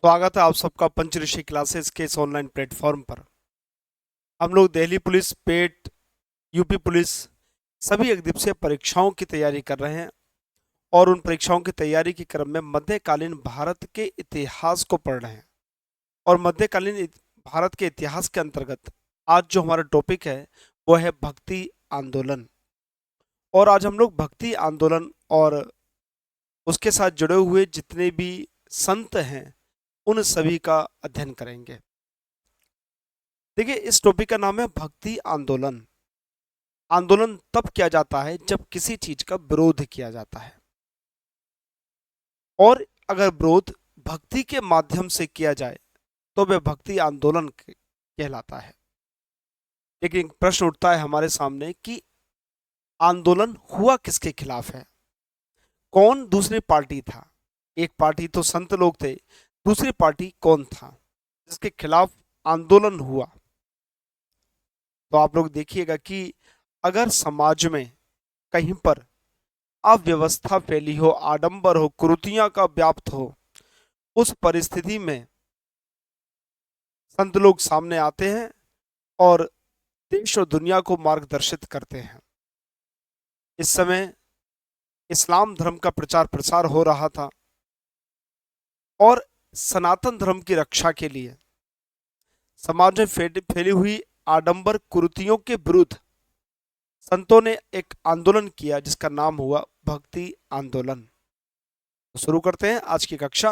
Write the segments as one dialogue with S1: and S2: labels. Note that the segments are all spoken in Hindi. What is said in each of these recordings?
S1: स्वागत है आप सबका पंचऋषि क्लासेस के इस ऑनलाइन प्लेटफॉर्म पर। हम लोग दिल्ली पुलिस, पेट, यूपी पुलिस सभी एक दिवसीय परीक्षाओं की तैयारी कर रहे हैं और उन परीक्षाओं की तैयारी के क्रम में मध्यकालीन भारत के इतिहास को पढ़ रहे हैं। और भारत के इतिहास के अंतर्गत आज जो हमारा टॉपिक है वो है भक्ति आंदोलन। और आज हम लोग भक्ति आंदोलन और उसके साथ जुड़े हुए जितने भी संत हैं उन सभी का अध्ययन करेंगे। देखिए, इस टॉपिक का नाम है भक्ति आंदोलन। आंदोलन तब किया जाता है जब किसी चीज का विरोध किया जाता है, और अगर विरोध भक्ति के माध्यम से किया जाए तो वह भक्ति आंदोलन कहलाता है। लेकिन एक प्रश्न उठता है हमारे सामने कि आंदोलन हुआ किसके खिलाफ है? कौन दूसरी पार्टी था? एक पार्टी तो संत लोग थे, दूसरी पार्टी कौन था जिसके खिलाफ आंदोलन हुआ? तो आप लोग देखिएगा कि अगर समाज में कहीं पर अव्यवस्था फैली हो, आडंबर हो, कुरीतियां का व्याप्त हो, उस परिस्थिति में संत लोग सामने आते हैं और देश और दुनिया को मार्गदर्शित करते हैं। इस समय इस्लाम धर्म का प्रचार प्रसार हो रहा था और सनातन धर्म की रक्षा के लिए समाज में फैली हुई आडंबर कुरीतियों के विरुद्ध संतों ने एक आंदोलन किया जिसका नाम हुआ भक्ति आंदोलन। तो शुरू करते हैं आज की कक्षा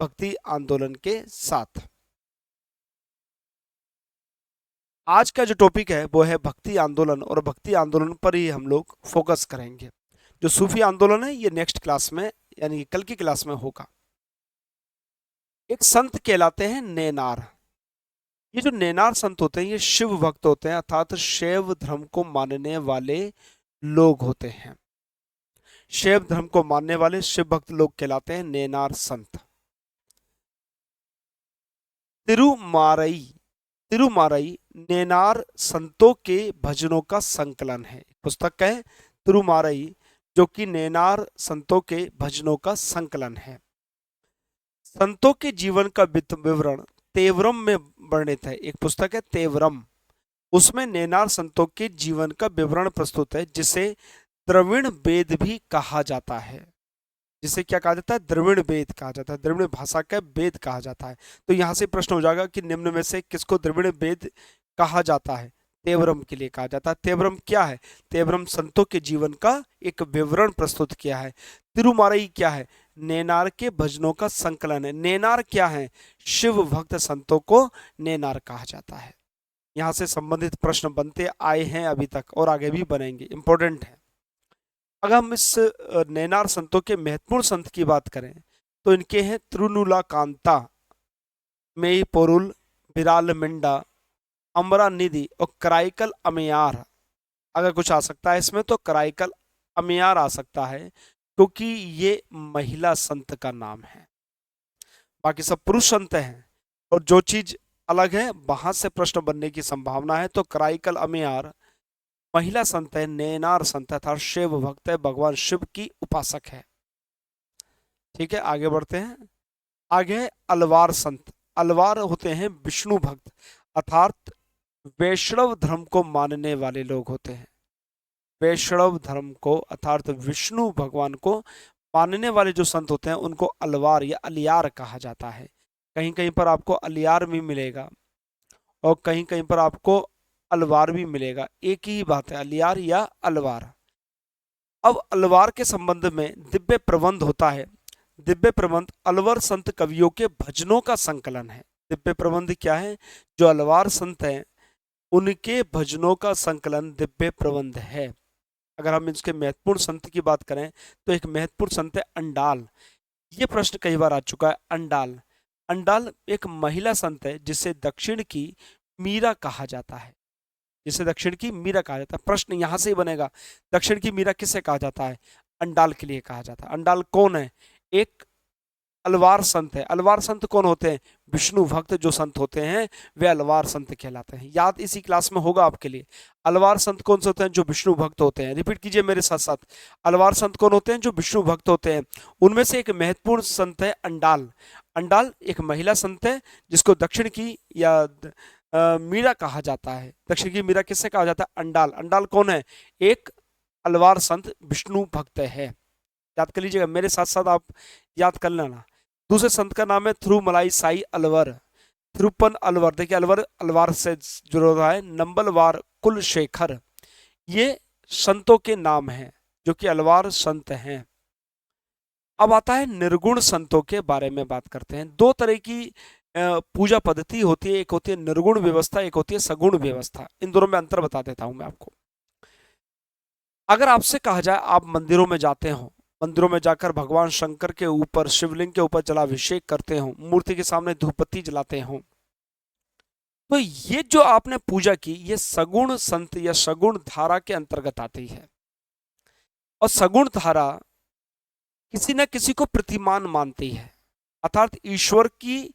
S1: भक्ति आंदोलन के साथ। आज का जो टॉपिक है वो है भक्ति आंदोलन, और भक्ति आंदोलन पर ही हम लोग फोकस करेंगे। जो सूफी आंदोलन है ये नेक्स्ट क्लास में, यानी कल की क्लास में होगा। एक संत कहलाते हैं नेनार। ये जो नेनार संत होते हैं ये शिव भक्त होते हैं, अर्थात शैव धर्म को मानने वाले लोग होते हैं। शैव धर्म को मानने वाले शिव भक्त लोग कहलाते हैं नेनार संत। तिरुमारई तिरुमारई नेनार संतों के भजनों का संकलन है। पुस्तक है तिरुमारई, जो कि नेनार संतों के भजनों का संकलन है। संतों के जीवन का विवरण तेवरम में वर्णित है। एक पुस्तक है तेवरम, उसमें नेनार संतों के जीवन का विवरण प्रस्तुत है, जिसे द्रविड़ वेद भी कहा जाता है। जिसे क्या कहा जाता है? द्रविड़ वेद कहा जाता है, द्रविड़ भाषा का वेद कहा जाता है। तो यहां से प्रश्न हो जाएगा कि निम्न में से किसको द्रविड़ वेद कहा जाता है? तेवरम के लिए कहा जाता है। तेवरम क्या है? तेवरम संतों के जीवन का एक विवरण प्रस्तुत किया है। तिरुमारई क्या है? नेनार के भजनों का संकलन है। नेनार क्या है? शिव भक्त संतों को नेनार कहा जाता है। यहां से संबंधित प्रश्न बनते आए हैं अभी तक और आगे भी बनेंगे, इंपॉर्टेंट है। अगर हम इस नैनार संतों के महत्वपूर्ण संत की बात करें तो इनके हैं त्रिनुलाकांता, मेई पोरुल, बिराल मिंडा, अमरा निधि और कराइकल अमियार। अगर कुछ आ सकता है इसमें तो कराइकल अमियार आ सकता है, क्योंकि ये महिला संत का नाम है। बाकी सब पुरुष संत हैं, और जो चीज अलग है वहां से प्रश्न बनने की संभावना है। तो कराइकल अमियार महिला संत है, नैनार संत है, अर्थात शिव भक्त है, भगवान शिव की उपासक है। ठीक है, आगे बढ़ते हैं। आगे है अलवार संत। अलवार होते हैं विष्णु भक्त, अर्थात वैष्णव धर्म को मानने वाले लोग होते हैं। वैष्णव धर्म को अर्थात विष्णु भगवान को मानने वाले जो संत होते हैं उनको अलवार या अलियार कहा जाता है। कहीं कहीं पर आपको अलियार भी मिलेगा और कहीं कहीं पर आपको अलवार भी मिलेगा। एक ही बात है, अलियार या अलवार। अब अलवार के संबंध में दिव्य प्रबंध होता है। दिव्य प्रबंध अलवर संत कवियों के भजनों का संकलन है। दिव्य प्रबंध क्या है? जो अलवार संत हैं उनके भजनों का संकलन दिव्य प्रबंध है। अगर हम इसके महत्वपूर्ण संत की बात करें तो एक महत्वपूर्ण संत है अंडाल। ये प्रश्न कई बार आ चुका है। अंडाल अंडाल एक महिला संत है जिसे दक्षिण की मीरा कहा जाता है। जिसे दक्षिण की मीरा कहा जाता है। प्रश्न यहां से ही बनेगा, दक्षिण की मीरा किसे कहा जाता है? अंडाल के लिए कहा जाता है। अंडाल कौन है? एक अलवार संत है। अलवार संत कौन होते हैं? विष्णु भक्त जो संत होते हैं वे अलवार संत कहलाते हैं। याद इसी क्लास में होगा आपके लिए। अलवार संत कौन से होते हैं? जो विष्णु भक्त होते हैं। रिपीट कीजिए मेरे साथ साथ। अलवार संत कौन होते हैं? जो विष्णु भक्त होते हैं। उनमें से एक महत्वपूर्ण संत है अंडाल। अंडाल एक महिला संत है जिसको दक्षिण की या मीरा कहा जाता है। दक्षिण की मीरा किससे कहा जाता है? अंडाल। अंडाल कौन है? एक अलवार संत विष्णु भक्त है। याद कर लीजिएगा मेरे साथ साथ, आप याद कर लेना। दूसरे संत का नाम है थिरुमलाई साई अलवर। थिरुपन अलवर, देखिए अलवर अलवार से जुड़ा हुआ है। नंबलवार कुलशेखर, ये संतों के नाम हैं जो कि अलवार संत हैं। अब आता है निर्गुण संतों के बारे में बात करते हैं। दो तरह की पूजा पद्धति होती है, एक होती है निर्गुण व्यवस्था, एक होती है सगुण व्यवस्था। इन दोनों में अंतर बता देता हूं मैं आपको। अगर आपसे कहा जाए आप मंदिरों में जाते हो, मंदिरों में जाकर भगवान शंकर के ऊपर, शिवलिंग के ऊपर जलाभिषेक करते हो, मूर्ति के सामने धूपबत्ती जलाते हो, तो ये जो आपने पूजा की ये सगुण संत या सगुण धारा के अंतर्गत आती है। और सगुण धारा किसी न किसी को प्रतिमान मानती है, अर्थात ईश्वर की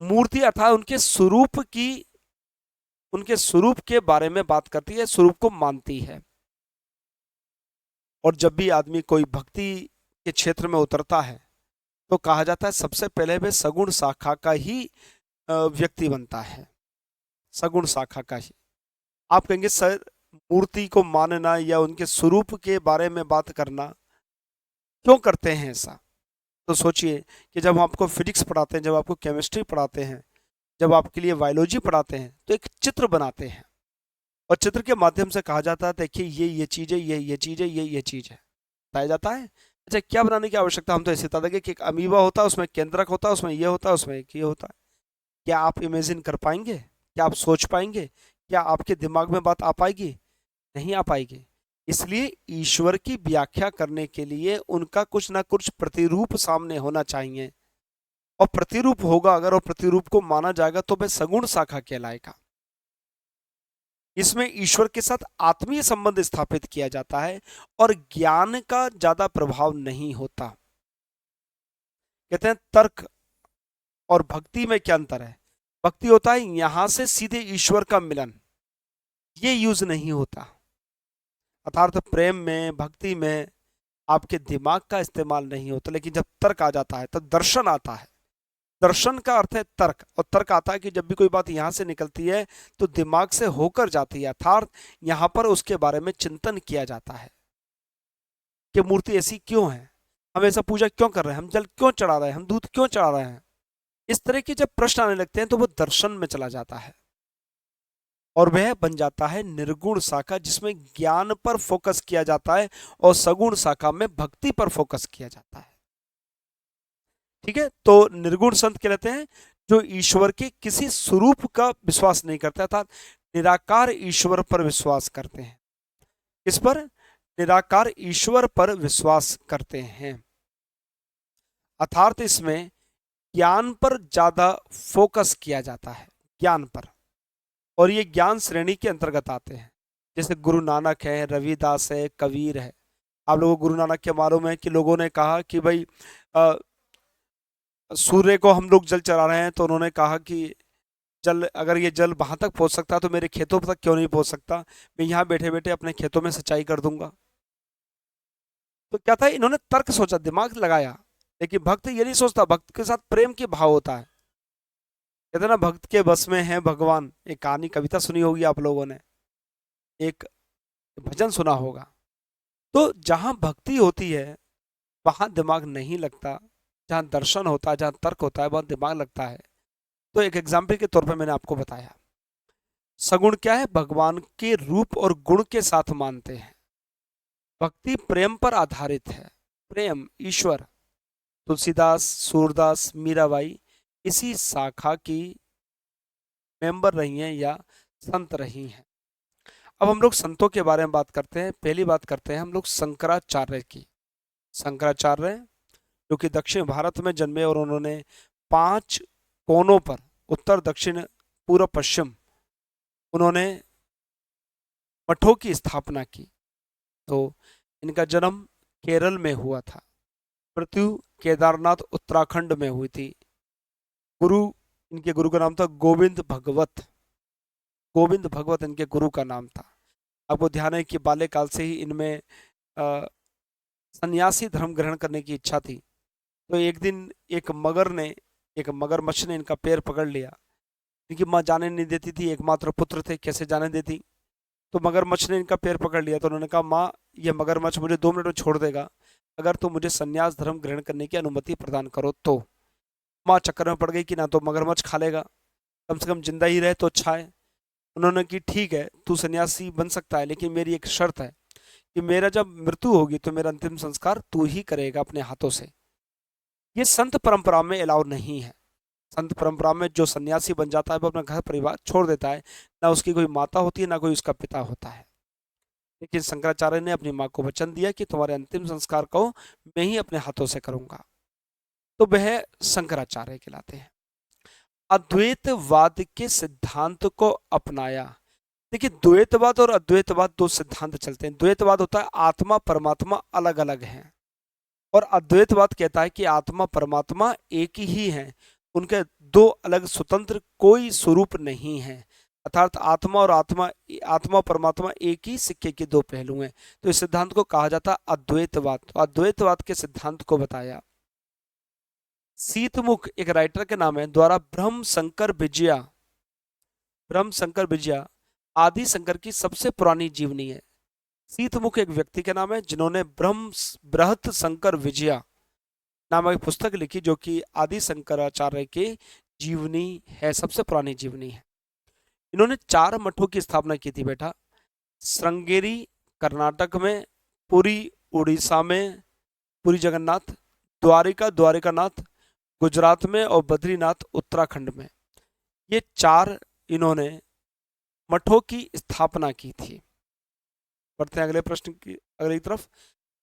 S1: मूर्ति अर्थात उनके स्वरूप के बारे में बात करती है, स्वरूप को मानती है। और जब भी आदमी कोई भक्ति के क्षेत्र में उतरता है तो कहा जाता है सबसे पहले वे सगुण शाखा का ही व्यक्ति बनता है। सगुण शाखा का ही। आप कहेंगे सर मूर्ति को मानना या उनके स्वरूप के बारे में बात करना क्यों करते हैं ऐसा? तो सोचिए कि जब हम आपको फिजिक्स पढ़ाते हैं, जब आपको केमिस्ट्री पढ़ाते हैं, जब आपके लिए बायोलॉजी पढ़ाते हैं तो एक चित्र बनाते हैं और चित्र के माध्यम से कहा जाता है देखिए ये चीज है, ये चीज है, ये चीज है, बताया जाता है। अच्छा क्या बनाने की आवश्यकता? हम तो ऐसे बता देंगे कि एक अमीबा होता है, उसमें केंद्रक होता है, उसमें ये होता है, उसमें एक ये होता है। क्या आप इमेजिन कर पाएंगे? क्या आप सोच पाएंगे? क्या आपके दिमाग में बात आ पाएगी? नहीं आ पाएगी। इसलिए ईश्वर की व्याख्या करने के लिए उनका कुछ ना कुछ प्रतिरूप सामने होना चाहिए, और प्रतिरूप होगा अगर, और प्रतिरूप को माना जाएगा तो वह सगुण शाखा कहलाएगा। इसमें ईश्वर के साथ आत्मीय संबंध स्थापित किया जाता है और ज्ञान का ज्यादा प्रभाव नहीं होता। कहते हैं तर्क और भक्ति में क्या अंतर है? भक्ति होता है यहां से सीधे ईश्वर का मिलन, ये यूज नहीं होता। अर्थात प्रेम में, भक्ति में आपके दिमाग का इस्तेमाल नहीं होता। लेकिन जब तर्क आ जाता है तब दर्शन आता है। दर्शन का अर्थ है तर्क, और तर्क आता है कि जब भी कोई बात यहां से निकलती है तो दिमाग से होकर जाती है, अर्थात यहां पर उसके बारे में चिंतन किया जाता है कि मूर्ति ऐसी क्यों है, हम ऐसा पूजा क्यों कर रहे हैं, हम जल क्यों चढ़ा रहे हैं, हम दूध क्यों चढ़ा रहे हैं। इस तरह के जब प्रश्न आने लगते हैं तो वो दर्शन में चला जाता है और वह बन जाता है निर्गुण शाखा, जिसमें ज्ञान पर फोकस किया जाता है, और सगुण शाखा में भक्ति पर फोकस किया जाता है। ठीक है, तो निर्गुण संत कहलाते हैं जो ईश्वर के किसी स्वरूप का विश्वास नहीं करते, अर्थात निराकार ईश्वर पर विश्वास करते हैं। किस पर? निराकार ईश्वर पर विश्वास करते हैं। अर्थात इसमें ज्ञान पर ज्यादा फोकस किया जाता है, ज्ञान पर। और ये ज्ञान श्रेणी के अंतर्गत आते हैं, जैसे गुरु नानक है, रविदास है, कबीर है। आप लोगों को गुरु नानक के मालूम है कि लोगों ने कहा कि भाई सूर्य को हम लोग जल चढ़ा रहे हैं, तो उन्होंने कहा कि जल, अगर ये जल वहां तक पहुंच सकता तो मेरे खेतों तक क्यों नहीं पहुंच सकता, मैं यहाँ बैठे बैठे अपने खेतों में सिंचाई कर दूंगा। तो क्या था, इन्होंने तर्क सोचा, दिमाग लगाया। लेकिन भक्त ये नहीं सोचता, भक्त के साथ प्रेम के भाव होता है। कहते ना भक्त के बस में है भगवान, एक कहानी कविता सुनी होगी आप लोगों ने, एक भजन सुना होगा। तो जहां भक्ति होती है वहां दिमाग नहीं लगता, जहां दर्शन होता है, जहां तर्क होता है वहां दिमाग लगता है। तो एक एग्जाम्पल के तौर पर मैंने आपको बताया, सगुण क्या है? भगवान के रूप और गुण के साथ मानते हैं। भक्ति प्रेम पर आधारित है, प्रेम ईश्वर। तुलसीदास, सूरदास, मीराबाई इसी शाखा की मेंबर रही हैं या संत रही हैं। अब हम लोग संतों के बारे में बात करते हैं। पहली बात करते हैं हम लोग शंकराचार्य की। शंकराचार्य जो कि दक्षिण भारत में जन्मे और उन्होंने 5 कोनों पर, उत्तर, दक्षिण, पूर्व, पश्चिम, उन्होंने मठों की स्थापना की। तो इनका जन्म केरल में हुआ था। मृत्यु केदारनाथ उत्तराखंड में हुई थी। गुरु, इनके गुरु का नाम था गोविंद भगवत। गोविंद भगवत इनके गुरु का नाम था। आपको ध्यान है कि बाल्यकाल से ही इनमें अ, सन्यासी धर्म ग्रहण करने की इच्छा थी। तो एक दिन एक मगरमच्छ ने इनका पैर पकड़ लिया। इनकी माँ जाने नहीं देती थी, एकमात्र पुत्र थे, कैसे जाने देती। तो मगरमच्छ ने इनका पैर पकड़ लिया। तो उन्होंने कहा, माँ, ये मगरमच्छ मुझे 2 मिनट में छोड़ देगा अगर तुम मुझे संन्यास धर्म ग्रहण करने की अनुमति प्रदान करो तो। माँ चक्कर में पड़ गई कि ना तो मगरमच्छ खा लेगा, कम से कम जिंदा ही रहे तो अच्छा है। उन्होंने कि ठीक है, तू सन्यासी बन सकता है, लेकिन मेरी एक शर्त है कि मेरा जब मृत्यु होगी तो मेरा अंतिम संस्कार तू ही करेगा अपने हाथों से। ये संत परंपरा में अलाउ नहीं है। संत परंपरा में जो सन्यासी बन जाता है वो अपना घर परिवार छोड़ देता है, ना उसकी कोई माता होती है ना कोई उसका पिता होता है। लेकिन शंकराचार्य ने अपनी माँ को वचन दिया कि तुम्हारे अंतिम संस्कार को मैं ही अपने हाथों से करूंगा। तो वह शंकराचार्य कहलाते हैं। अद्वैतवाद के सिद्धांत को अपनाया। देखिए, द्वैतवाद और अद्वैतवाद दो सिद्धांत चलते हैं। द्वैतवाद होता है आत्मा परमात्मा अलग अलग हैं, और अद्वैतवाद कहता है कि आत्मा परमात्मा एक ही हैं, उनके दो अलग स्वतंत्र कोई स्वरूप नहीं है। अर्थात आत्मा परमात्मा एक ही सिक्के के दो पहलू हैं। तो इस सिद्धांत को कहा जाता है अद्वैतवाद। तो अद्वैतवाद के सिद्धांत को बताया सीतमुख, एक राइटर के नाम है, द्वारा ब्रह्म शंकर विजया आदि शंकर की सबसे पुरानी जीवनी है। सीतमुख एक व्यक्ति के नाम है जिन्होंने बृहत शंकर विजया नामक एक पुस्तक लिखी, जो कि आदि शंकराचार्य की जीवनी है, सबसे पुरानी जीवनी है। इन्होंने 4 मठों की स्थापना की थी बेटा। श्रृंगेरी कर्नाटक में, पुरी उड़ीसा में, पुरी जगन्नाथ, द्वारिकानाथ गुजरात में, और बद्रीनाथ उत्तराखंड में। ये 4 इन्होंने मठों की स्थापना की थी। बढ़ते हैं अगले प्रश्न की, अगली तरफ।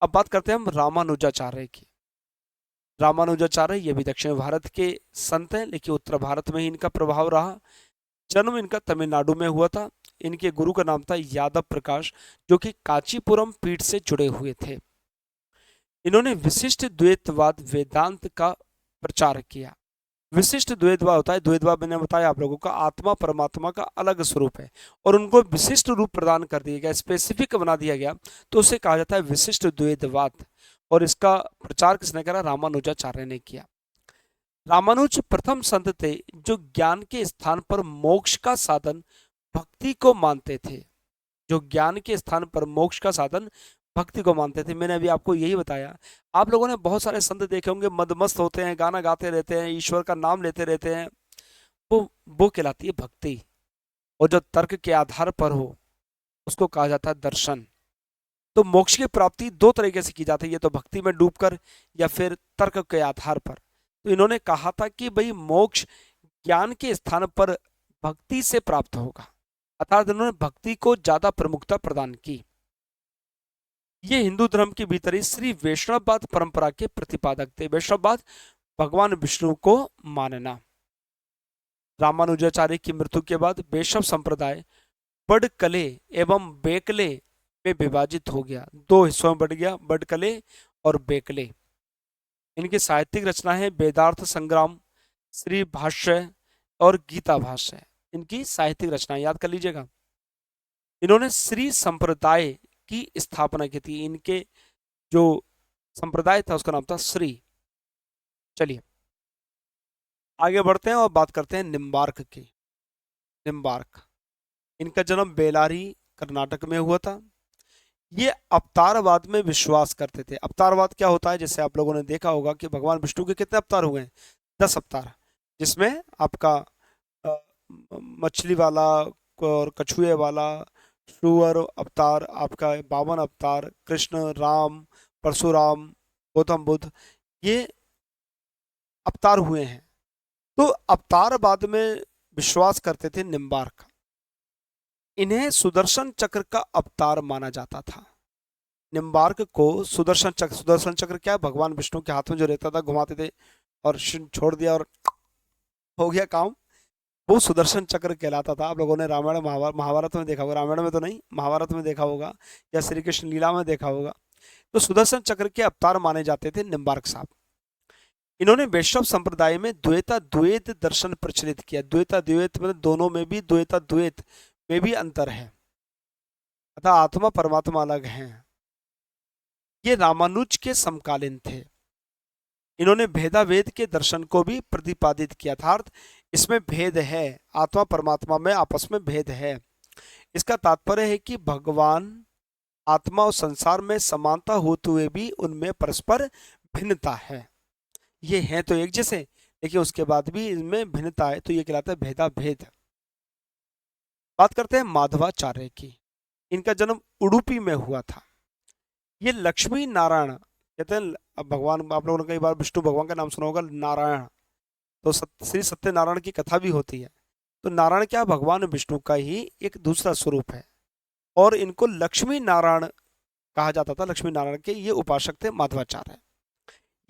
S1: अब बात करते हैं हम रामानुजाचार्य की। रामानुजाचार्य ये भी दक्षिण भारत के संत हैं, लेकिन उत्तर भारत में ही इनका प्रभाव रहा। जन्म इनका तमिलनाडु में हुआ था। इनके गुरु का नाम था यादव प्रकाश, जो कि कांचीपुरम पीठ से जुड़े हुए थे। इन्होंने विशिष्ट द्वैतवाद वेदांत का प्रचार किया। विशिष्ट द्वैतवाद होता है, द्वैतवाद मैंने बताया आप लोगों का, आत्मा परमात्मा का अलग स्वरूप है और उनको विशिष्ट रूप प्रदान कर दिया गया, स्पेसिफिक बना दिया गया, तो उसे कहा जाता है विशिष्ट द्वैतवाद। और इसका प्रचार किसने करा? रामानुजाचार्य ने किया। रामानुज प्रथम संत थे जो ज्ञान के स्थान पर मोक्ष का साधन भक्ति को मानते थे। जो ज्ञान के स्थान पर मोक्ष का साधन भक्ति को मानते थे। मैंने अभी आपको यही बताया। आप लोगों ने बहुत सारे संत देखे होंगे, मदमस्त होते हैं, गाना गाते रहते हैं, ईश्वर का नाम लेते रहते हैं। वो कहलाती है भक्ति। और जो तर्क के आधार पर हो उसको कहा जाता है दर्शन। तो मोक्ष की प्राप्ति 2 तरीके से की जाती है, ये तो भक्ति में डूबकर या फिर तर्क के आधार पर। तो इन्होंने कहा था कि भाई मोक्ष ज्ञान के स्थान पर भक्ति से प्राप्त होगा, अर्थात इन्होंने भक्ति को ज्यादा प्रमुखता प्रदान की। ये हिंदू धर्म के भीतर ही श्री वैष्णववाद परंपरा के प्रतिपादक थे। वैष्णववाद भगवान विष्णु को मानना। रामानुजाचार्य की मृत्यु के बाद वैष्णव संप्रदाय बड़कले एवं बेकले में विभाजित हो गया, 2 हिस्सों में बढ़ गया, बड़कले और बेकले। इनकी साहित्यिक रचनाएं वेदार्थ संग्राम, श्री भाष्य और गीता भाष्य, इनकी साहित्यिक रचनाएं याद कर लीजिएगा। इन्होंने श्री संप्रदाय की स्थापना की थी। इनके जो संप्रदाय था उसका नाम था श्री। चलिए आगे बढ़ते हैं और बात करते हैं निम्बार्क की। निम्बार्क, इनका जन्म बेलारी कर्नाटक में हुआ था। ये अवतारवाद में विश्वास करते थे। अवतारवाद क्या होता है? जैसे आप लोगों ने देखा होगा कि भगवान विष्णु के कितने अवतार हुए हैं? 10 अवतार, जिसमें आपका मछली वाला और कछुए वाला, सुअर अवतार, आपका 52 अवतार, कृष्ण, राम, परशुराम, गौतम बुद्ध, ये अवतार हुए हैं। तो अवतारवाद में विश्वास करते थे निम्बार्क। इन्हें सुदर्शन चक्र का अवतार माना जाता था। निम्बार्क को सुदर्शन चक्र क्या है? भगवान विष्णु के हाथ में जो रहता था, घुमाते थे और छोड़ दिया और हो गया काम, वो सुदर्शन चक्र कहलाता था। आप लोगों ने रामायण महाभारत में देखा होगा, रामायण में तो नहीं, महाभारत में देखा होगा या श्री कृष्ण लीला में देखा होगा। तो सुदर्शन चक्र के अवतार माने जाते थे निम्बार्क साहब। इन्होंने वैष्णव संप्रदाय में द्वैता द्वैत दर्शन प्रचलित किया। द्वैता द्वैत मतलब दोनों में भी, द्वैता द्वैत में भी अंतर है, अतः आत्मा परमात्मा अलग हैं। ये रामानुज के समकालीन थे। इन्होंने भेदाभेद के दर्शन को भी प्रतिपादित किया था, अर्थात इसमें भेद है, आत्मा परमात्मा में आपस में भेद है। इसका तात्पर्य है कि भगवान आत्मा और संसार में समानता होते हुए भी उनमें परस्पर भिन्नता है। ये हैं तो एक जैसे, लेकिन उसके बाद भी इनमें भिन्नता है, तो ये कहलाता है भेदाभेद। बात करते हैं माधवाचार्य की। इनका जन्म उडुपी में हुआ था। ये लक्ष्मी नारायण कहते हैं। अब भगवान, आप लोगों ने कई बार विष्णु भगवान का नाम सुना होगा, नारायण, तो श्री सत्यनारायण की कथा भी होती है। तो नारायण क्या, भगवान विष्णु का ही एक दूसरा स्वरूप है, और इनको लक्ष्मी नारायण कहा जाता था। लक्ष्मी नारायण के ये उपासक थे माधवाचार्य।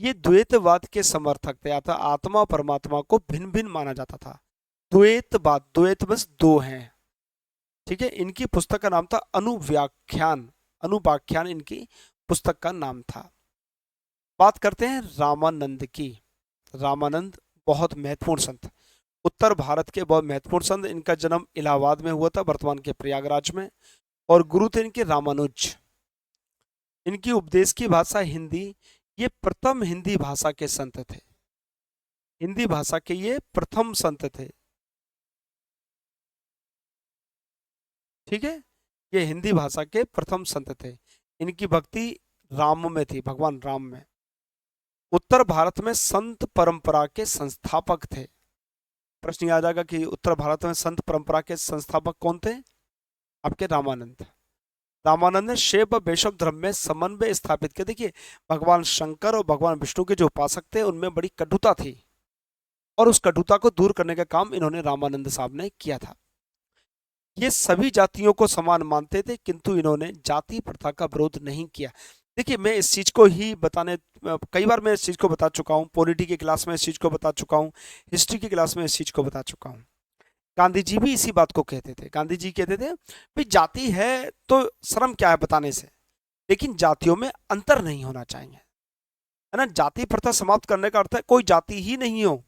S1: ये द्वैतवाद के समर्थक थे, अर्थात आत्मा परमात्मा को भिन्न भिन्न माना जाता था। द्वैतवाद, द्वैत बस दो हैं, ठीक है। इनकी पुस्तक का नाम था अनुव्याख्यान, अनुव्याख्यान इनकी पुस्तक का नाम था। बात करते हैं रामानंद की। रामानंद बहुत महत्वपूर्ण संत, उत्तर भारत के बहुत महत्वपूर्ण संत। इनका जन्म इलाहाबाद में हुआ था, वर्तमान के प्रयागराज में, और गुरु थे इनके रामानुज। इनकी उपदेश की भाषा हिंदी। ये प्रथम हिंदी भाषा के संत थे, हिंदी भाषा के ये प्रथम संत थे, ठीक है। ये हिंदी भाषा के प्रथम संत थे। इनकी भक्ति राम में थी, भगवान राम में। उत्तर भारत में संत परंपरा के संस्थापक थे। प्रश्न ये आ जाएगा कि उत्तर भारत में संत परंपरा के संस्थापक कौन थे? आपके रामानंद। रामानंद ने शैव व वैष्णव धर्म में समन्वय स्थापित किया। देखिए, भगवान शंकर और भगवान विष्णु के जो उपासक थे उनमें बड़ी कटुता थी, और उस कटुता को दूर करने का काम इन्होंने रामानंद साहब ने किया था। ये सभी जातियों को समान मानते थे, किंतु इन्होंने जाति प्रथा का विरोध नहीं किया। देखिए, मैं इस चीज को ही बताने, कई बार मैं इस चीज को बता चुका हूँ, पॉलिटी की क्लास में इस चीज को बता चुका हूँ, हिस्ट्री की क्लास में इस चीज को बता चुका हूँ। गांधी जी भी इसी बात को कहते थे। गांधी जी कहते थे भाई जाति है तो शर्म क्या है बताने से, लेकिन जातियों में अंतर नहीं होना चाहिए, है ना। जाति प्रथा समाप्त करने का अर्थ है कोई जाति ही नहीं हो,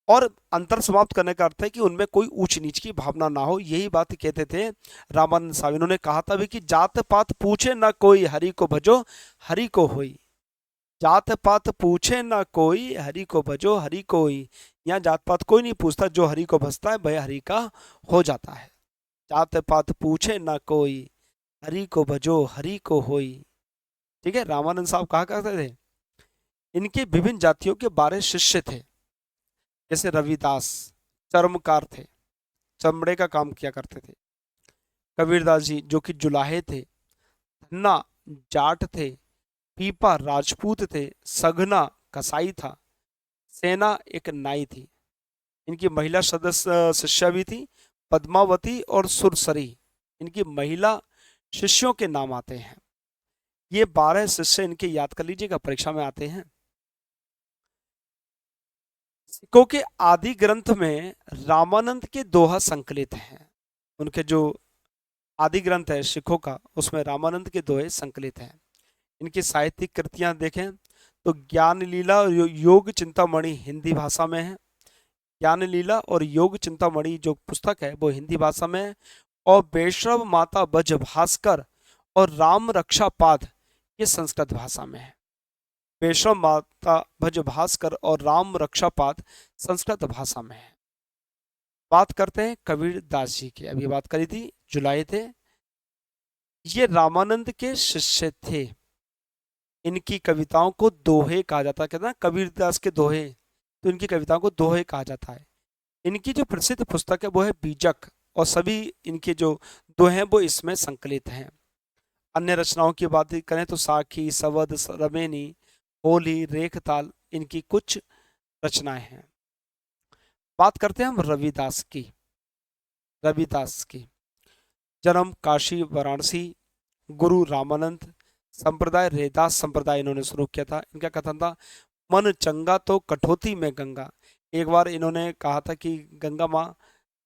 S1: और अंतर समाप्त करने का अर्थ है कि उनमें कोई ऊंच नीच की भावना ना हो। यही बात कहते थे रामानंद साहब। इन्होंने कहा था भी कि जात पात पूछे ना कोई, हरि को भजो हरि को होई। जात पात पूछे ना कोई, हरि को भजो हरि को होई। यहाँ जात पात कोई नहीं पूछता, जो हरि को भजता है वह हरि का हो जाता है। जात पात पूछे ना कोई, हरि को भजो हरि को होई, ठीक है। रामानंद साहब कहा करते थे। इनके विभिन्न जातियों के 12 शिष्य थे, जैसे रविदास चर्मकार थे, चमड़े का काम किया करते थे। कबीरदास जी जो कि जुलाहे थे। धन्ना जाट थे। पीपा राजपूत थे। सघना कसाई था। सेना एक नाई थी। इनकी महिला सदस्य शिष्या भी थी, पद्मावती और सुरसरी। इनकी महिला शिष्यों के नाम आते हैं। ये 12 शिष्य इनके याद कर लीजिएगा, परीक्षा में आते हैं। सिखों के आदि ग्रंथ में रामानंद के दोहा संकलित हैं। उनके जो आदि ग्रंथ है सिखों का, उसमें रामानंद के दोहे संकलित हैं। इनकी साहित्यिक कृतियां देखें तो ज्ञान लीला और योग चिंतामणि हिंदी भाषा में है। ज्ञान लीला और योग चिंतामणि जो पुस्तक है वो हिंदी भाषा में है, और वैष्णव माता बज भास्कर और राम रक्षा पाद ये संस्कृत भाषा में है। वैष्णव माता भज भास्कर और राम रक्षा पाद संस्कृत भाषा में है। बात करते हैं कबीर दास जी की, अभी बात करी थी, जुलाहे थे। ये रामानंद के शिष्य थे। इनकी कविताओं को दोहे कहा जाता है, कहते हैं कबीर दास के दोहे, तो इनकी कविताओं को दोहे कहा जाता है। इनकी जो प्रसिद्ध पुस्तक है वो है बीजक, और सभी इनके जो दोहे हैं वो इसमें संकलित हैं। अन्य रचनाओं की बात करें तो साखी, सवद, रमेनी, होली, रेखताल इनकी कुछ रचनाएं हैं। बात करते हैं हम रविदास की। रविदास की जन्म काशी वाराणसी, गुरु रामानंद, संप्रदाय रैदास संप्रदाय इन्होंने शुरू किया था। इनका कथन था मन चंगा तो कठौती में गंगा। एक बार इन्होंने कहा था कि गंगा माँ,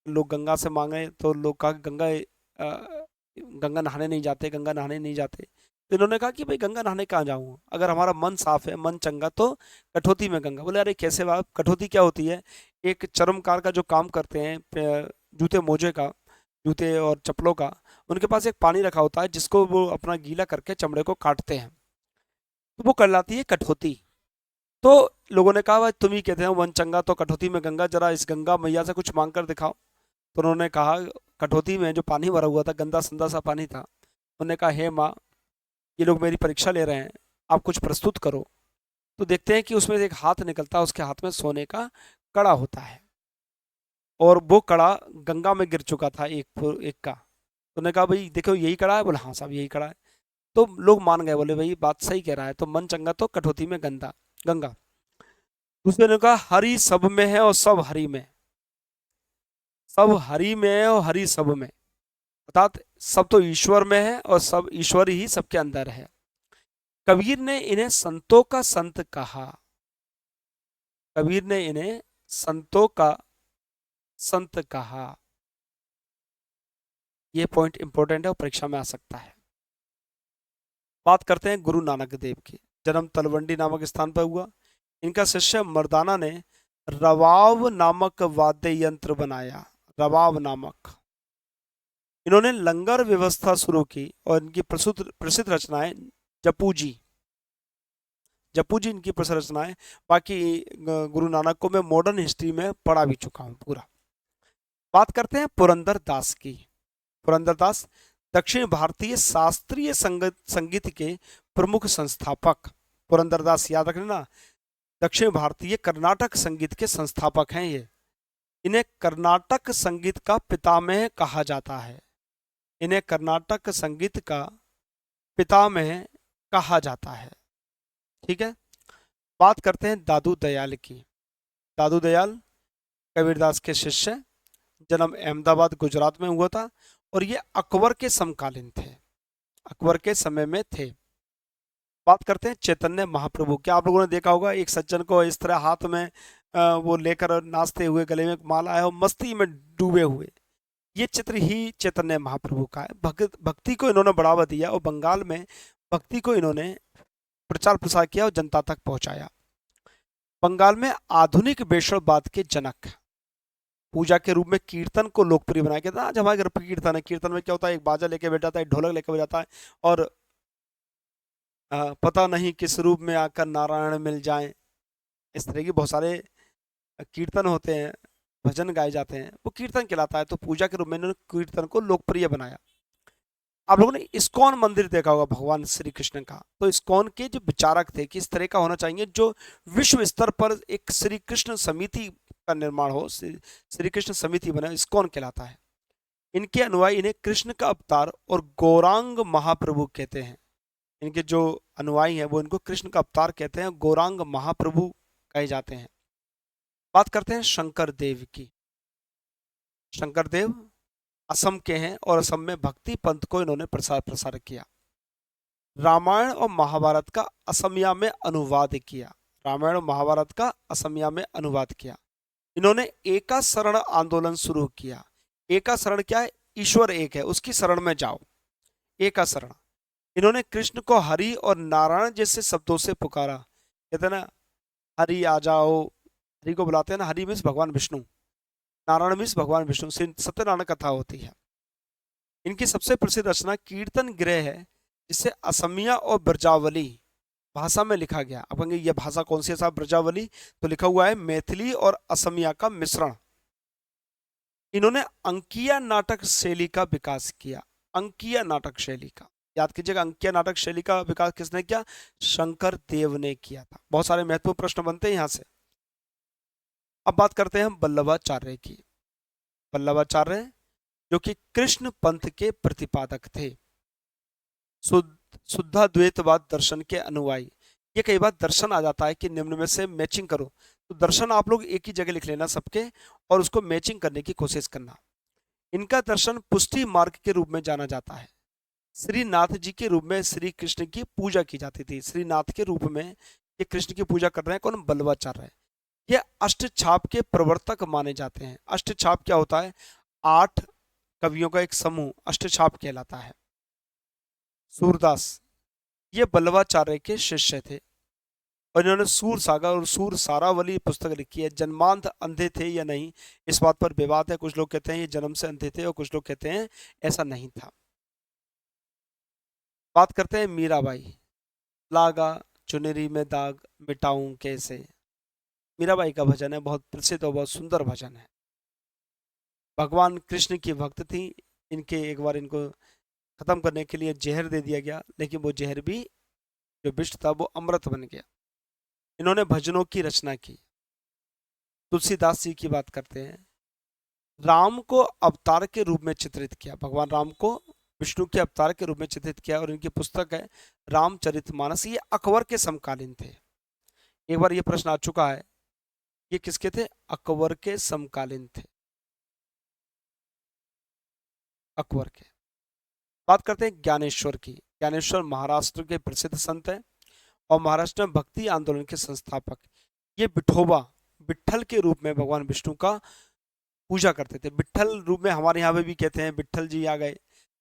S1: लोग गंगा से मांगे तो लोग कहा गंगा गंगा नहाने नहीं जाते, गंगा नहाने नहीं जाते। तो इन्होंने कहा कि भाई गंगा नहाने कहाँ जाऊँ, अगर हमारा मन साफ है, मन चंगा, तो कठौती में गंगा। बोले अरे कैसे बाप, कठौती क्या होती है? एक चर्मकार का जो काम करते हैं, जूते मोजे का, जूते और चप्पलों का, उनके पास एक पानी रखा होता है जिसको वो अपना गीला करके चमड़े को काटते हैं, तो वो कहलाती है कठौती। तो लोगों ने कहा भाई तुम ही कहते हो मन चंगा तो कठौती में गंगा, जरा इस गंगा मैया से कुछ मांग कर दिखाओ। तो उन्होंने कहा, कठौती में जो पानी भरा हुआ था, गंदा संदा सा पानी था, उन्होंने कहा हे माँ, ये लोग मेरी परीक्षा ले रहे हैं, आप कुछ प्रस्तुत करो। तो देखते हैं कि उसमें से एक हाथ निकलता है, उसके हाथ में सोने का कड़ा होता है, और वो कड़ा गंगा में गिर चुका था एक एक का। तो उन्होंने कहा भाई देखो यही कड़ा है? बोले हाँ साहब यही कड़ा है। तो लोग मान गए, बोले भाई बात सही कह रहा है, तो मन चंगा तो कठौती में गंदा गंगा। दूसरे ने कहा हरि सब में है और सब हरि में, सब हरि में है और हरि सब में, अर्थात सब तो ईश्वर में है और सब ईश्वर ही सबके अंदर है। कबीर ने इन्हें संतों का संत कहा, कबीर ने इन्हें संतों का संत कहा। यह पॉइंट इंपॉर्टेंट है और परीक्षा में आ सकता है। बात करते हैं गुरु नानक देव की। जन्म तलवंडी नामक स्थान पर हुआ। इनका शिष्य मर्दाना ने रवाव नामक वाद्य यंत्र बनाया, रवाव नामक। इन्होंने लंगर व्यवस्था शुरू की और इनकी प्रसिद्ध प्रसिद्ध रचनाएं जपू जी, जपू जी इनकी प्रसिद्ध रचनाएं। बाकी गुरु नानक को मैं मॉडर्न हिस्ट्री में पढ़ा भी चुका हूं पूरा। बात करते हैं पुरंदर दास की। पुरंदर दास दक्षिण भारतीय शास्त्रीय संगीत के प्रमुख संस्थापक। पुरंदर दास याद रखना, दक्षिण भारतीय कर्नाटक संगीत के संस्थापक हैं ये। इन्हें कर्नाटक संगीत का पितामह कहा जाता है, इन्हें कर्नाटक संगीत का पितामह कहा जाता है। ठीक है। बात करते हैं दादू दयाल की। दादू दयाल कबीरदास के शिष्य, जन्म अहमदाबाद गुजरात में हुआ था और ये अकबर के समकालीन थे, अकबर के समय में थे। बात करते हैं चैतन्य महाप्रभु। क्या आप लोगों ने देखा होगा एक सज्जन को इस तरह हाथ में वो लेकर नाचते हुए, गले में माला है और मस्ती में डूबे हुए, ये चित्र ही चैतन्य महाप्रभु का है। भक्ति को इन्होंने बढ़ावा दिया और बंगाल में भक्ति को इन्होंने प्रचार प्रसार किया और जनता तक पहुंचाया। बंगाल में आधुनिक वैष्णववाद के जनक, पूजा के रूप में कीर्तन को लोकप्रिय बनाया गया था। आज हमारे घर पर कीर्तन है, कीर्तन में क्या होता है, एक बाजा लेके बैठ जाता है, एक ढोलक लेके बैठ जाता है, और पता नहीं किस रूप में आकर नारायण मिल जाएं, इस तरह की बहुत सारे कीर्तन होते हैं, भजन गाए जाते हैं, वो कीर्तन कहलाता है। तो पूजा के रूप में इन्होंने कीर्तन को लोकप्रिय बनाया। आप लोगों ने इस्कॉन मंदिर देखा होगा भगवान श्री कृष्ण का। तो इस्कॉन के जो विचारक थे कि इस तरह का होना चाहिए जो विश्व स्तर पर एक श्री कृष्ण समिति का निर्माण हो, श्री कृष्ण समिति बने, इस्कॉन कहलाता है। इनके अनुयायी इन्हें कृष्ण का अवतार और गौरांग महाप्रभु कहते हैं। इनके जो अनुयायी हैं वो इनको कृष्ण का अवतार कहते हैं, गौरांग महाप्रभु कहे जाते हैं। बात करते हैं शंकर देव की। शंकर देव असम के हैं और असम में भक्ति पंथ को इन्होंने प्रसार किया। रामायण और महाभारत का असमिया में अनुवाद किया, रामायण और महाभारत का असमिया में अनुवाद किया। इन्होंने एका शरण आंदोलन शुरू किया। एका शरण क्या है? ईश्वर एक है, उसकी शरण में जाओ, एका शरण। इन्होंने कृष्ण को हरि और नारायण जैसे शब्दों से पुकारा। कहते हैं ना हरि आ जाओ, हरि को बुलाते हैं ना, हरि मीन्स भगवान विष्णु, नारायण मीन्स भगवान विष्णु, सत्यनारायण कथा होती है। इनकी सबसे प्रसिद्ध रचना कीर्तन गृह है, जिसे असमिया और ब्रजावली भाषा में लिखा गया। आप कहेंगे यह भाषा कौन सी है साहब ब्रजावली? तो लिखा हुआ है मैथिली और असमिया का मिश्रण। इन्होंने अंकिया नाटक शैली का विकास किया, अंकिया नाटक शैली का। याद कीजिएगा, अंकिया नाटक शैली का विकास किसने किया? शंकर देव ने किया था। बहुत सारे महत्वपूर्ण प्रश्न बनते हैं यहां से। अब बात करते हैं हम वल्लभाचार्य की। वल्लभाचार्य जो कि कृष्ण पंथ के प्रतिपादक थे, शुद्धाद्वैतवाद दर्शन के अनुयायी। ये कई बार दर्शन आ जाता है कि निम्न में से मैचिंग करो, तो दर्शन आप लोग एक ही जगह लिख लेना सबके और उसको मैचिंग करने की कोशिश करना। इनका दर्शन पुष्टि मार्ग के रूप में जाना जाता है। श्रीनाथ जी के रूप में श्री कृष्ण की पूजा की जाती थी। श्रीनाथ के रूप में ये कृष्ण की पूजा कर रहे हैं कौन? वल्लभाचार्य है। ये अष्टछाप के प्रवर्तक माने जाते हैं। अष्टछाप क्या होता है? 8 कवियों का एक समूह अष्टछाप कहलाता है। सूरदास, ये बल्लवाचार्य के शिष्य थे और इन्होंने सूर सागर और सूर सारावली पुस्तक लिखी है। जन्मांध अंधे थे या नहीं, इस बात पर विवाद है। कुछ लोग कहते हैं ये जन्म से अंधे थे और कुछ लोग कहते हैं ऐसा नहीं था। बात करते हैं मीराबाई। लागा चुनरी में दाग मिटाऊं कैसे, मीराबाई का भजन है, बहुत प्रसिद्ध और बहुत सुंदर भजन है। भगवान कृष्ण की भक्त थी। इनके एक बार इनको खत्म करने के लिए जहर दे दिया गया, लेकिन वो जहर भी जो विष था वो अमृत बन गया। इन्होंने भजनों की रचना की। तुलसीदास जी की बात करते हैं। राम को अवतार के रूप में चित्रित किया, भगवान राम को विष्णु के अवतार के रूप में चित्रित किया और इनकी पुस्तक है रामचरितमानस। ये अकबर के समकालीन थे। एक बार ये प्रश्न आ चुका है, ये किसके थे? अकबर के समकालीन थे, अकबर के। बात करते हैं ज्ञानेश्वर की। ज्ञानेश्वर महाराष्ट्र के प्रसिद्ध संत हैं और महाराष्ट्र में भक्ति आंदोलन के संस्थापक। ये विठोबा, विट्ठल के रूप में भगवान विष्णु का पूजा करते थे। विट्ठल रूप में हमारे यहाँ पे भी कहते हैं विट्ठल जी आ गए,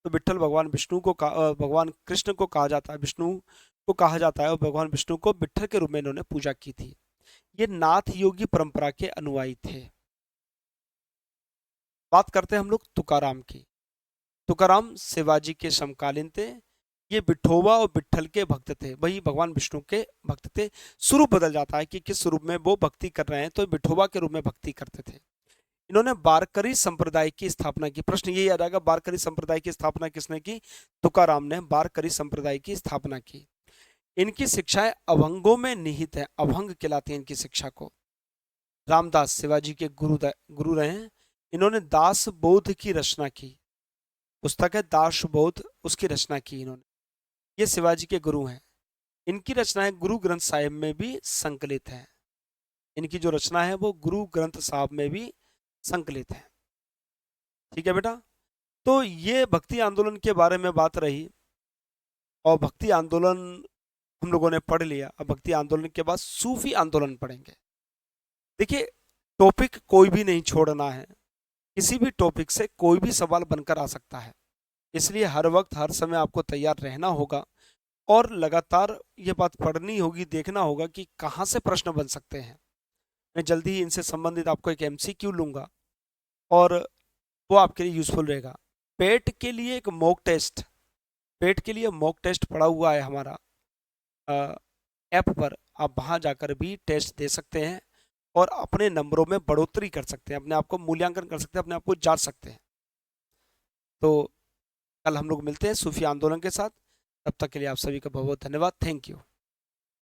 S1: तो विट्ठल भगवान विष्णु को भगवान कृष्ण को कहा जाता है, विष्णु को कहा जाता है और भगवान विष्णु को विट्ठल के रूप में इन्होंने पूजा की थी। ये नाथ योगी परंपरा के अनुयायी थे। बात करते हैं हम लोग तुकाराम की। तुकाराम शिवाजी के समकालीन थे। ये विठोबा और विट्ठल के भक्त थे, वही भगवान विष्णु के भक्त थे। स्वरूप बदल जाता है कि किस रूप में वो भक्ति कर रहे हैं, तो विठोबा के रूप में भक्ति करते थे। इन्होंने वारकरी संप्रदाय की स्थापना की। प्रश्न ये याद आएगा, वारकरी संप्रदाय की स्थापना किसने की? तुकाराम ने वारकरी संप्रदाय की स्थापना की। इनकी शिक्षाएं अभंगों में निहित है, अभंग कहलाती है इनकी शिक्षा को। रामदास शिवाजी के गुरु रहे हैं। इन्होंने दास बोध की रचना की, पुस्तक है दास बोध, उसकी रचना की इन्होंने। ये शिवाजी के गुरु हैं। इनकी रचनाएं गुरु ग्रंथ साहिब में भी संकलित है। इनकी जो रचना है वो गुरु ग्रंथ साहब में भी संकलित है। ठीक है बेटा, तो ये भक्ति आंदोलन के बारे में बात रही और भक्ति आंदोलन हम लोगों ने पढ़ लिया। अब भक्ति आंदोलन के बाद सूफी आंदोलन पढ़ेंगे। देखिए, टॉपिक कोई भी नहीं छोड़ना है, किसी भी टॉपिक से कोई भी सवाल बनकर आ सकता है, इसलिए हर वक्त हर समय आपको तैयार रहना होगा और लगातार ये बात पढ़नी होगी, देखना होगा कि कहाँ से प्रश्न बन सकते हैं। मैं जल्दी ही इनसे संबंधित आपको एक MCQ लूंगा और वो आपके लिए यूजफुल रहेगा। पेट के लिए एक मॉक टेस्ट, पेट के लिए मॉक टेस्ट पड़ा हुआ है हमारा ऐप पर, आप वहाँ जाकर भी टेस्ट दे सकते हैं और अपने नंबरों में बढ़ोतरी कर सकते हैं, अपने आप को मूल्यांकन कर सकते हैं, अपने आप को जांच सकते हैं। तो कल हम लोग मिलते हैं सूफी आंदोलन के साथ। तब तक के लिए आप सभी का बहुत बहुत धन्यवाद। Thank you.